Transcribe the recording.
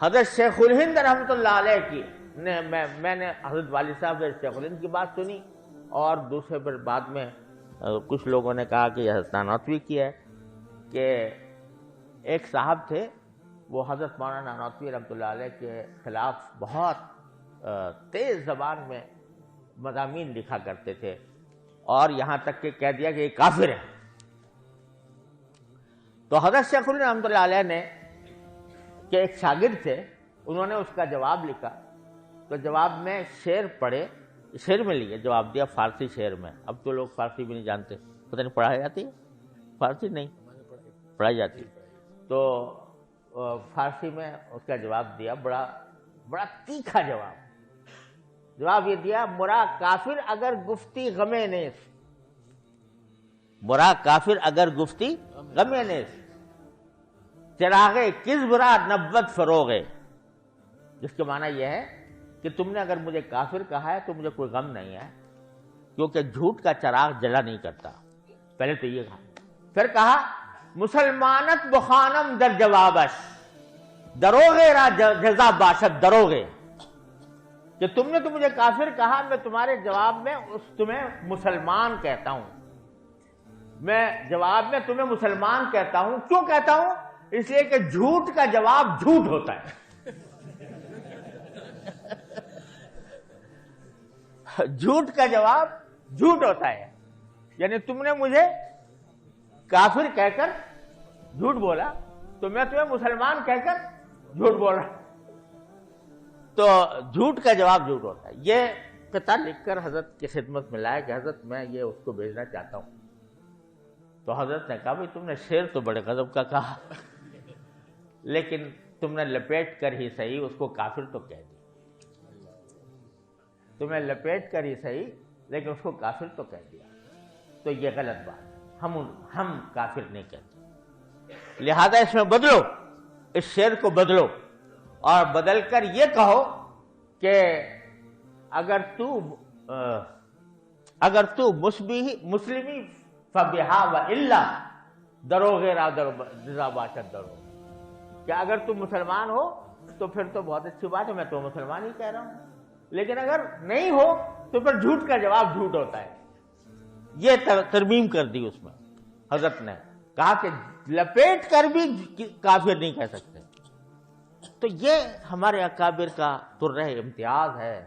حضرت شیخ الہند رحمۃ اللہ علیہ کی میں نے حضرت والد صاحب سے شیخ الہند کی بات سنی، اور دوسرے پھر بعد میں کچھ لوگوں نے کہا کہ یہ حضرت نانوتوی کی ہے، کہ ایک صاحب تھے وہ حضرت مولانا نانوتوی رحمۃ اللہ علیہ کے خلاف بہت تیز زبان میں مضامین لکھا کرتے تھے، اور یہاں تک کہ کہہ دیا کہ یہ کافر ہے۔ تو حضرت شیخ الہند رحمۃ اللہ علیہ نے کہ ایک شاگرد تھے، انہوں نے اس کا جواب لکھا، تو جواب میں شعر پڑھے، شعر میں لیے جواب دیا، فارسی شعر میں۔ اب تو لوگ فارسی بھی نہیں جانتے، پتہ نہیں پڑھائی جاتی ہے فارسی؟ نہیں پڑھائی جاتی، تو فارسی میں اس کا جواب دیا، بڑا تیکھا جواب یہ دیا، مرا کافر اگر گفتی غم نیس، مرا کافر اگر گفتی غم نیس، چراغ کذب را نبوت فروغے، جس کے معنی یہ ہے کہ تم نے اگر مجھے کافر کہا ہے تو مجھے کوئی غم نہیں ہے، کیونکہ جھوٹ کا چراغ جلا نہیں کرتا۔ پہلے تو یہ کہا، پھر کہا مسلمانت بخانم در جوابش، دروغے را جزا باشد دروغے، کہ تم نے تو مجھے کافر کہا، میں تمہارے جواب میں تمہیں مسلمان کہتا ہوں، میں جواب میں تمہیں مسلمان کہتا ہوں۔ کیوں کہتا ہوں؟ اس لیے کہ جھوٹ کا جواب جھوٹ ہوتا ہے، جھوٹ کا جواب جھوٹ ہوتا ہے، یعنی تم نے مجھے کافر کہہ کر جھوٹ بولا تو میں تمہیں مسلمان کہہ کر جھوٹ بول رہا، تو جھوٹ کا جواب جھوٹ ہوتا ہے۔ یہ قطعہ لکھ کر حضرت کی خدمت میں لایا کہ حضرت میں یہ اس کو بھیجنا چاہتا ہوں۔ تو حضرت نے کہا بھائی تم نے شعر تو بڑے غضب کا کہا، لیکن تم نے لپیٹ کر ہی صحیح اس کو کافر تو کہہ دیا، تمہیں لپیٹ کر ہی صحیح لیکن اس کو کافر تو کہہ دیا، تو یہ غلط بات ہے، ہم کافر نہیں کہتے، لہذا اس میں بدلو، اس شعر کو بدلو، اور بدل کر یہ کہو کہ اگر تو مسلمی فبہا و الا دروغ را جزا باشد دروغ، کہ اگر تم مسلمان ہو تو پھر تو بہت اچھی بات ہے، میں تو مسلمان ہی کہہ رہا ہوں، لیکن اگر نہیں ہو تو پھر جھوٹ کا جواب جھوٹ ہوتا ہے۔ یہ ترمیم کر دی اس میں حضرت نے، کہا کہ لپیٹ کر بھی کافر نہیں کہہ سکتے۔ تو یہ ہمارے اکابر کا ترہ امتیاز ہے۔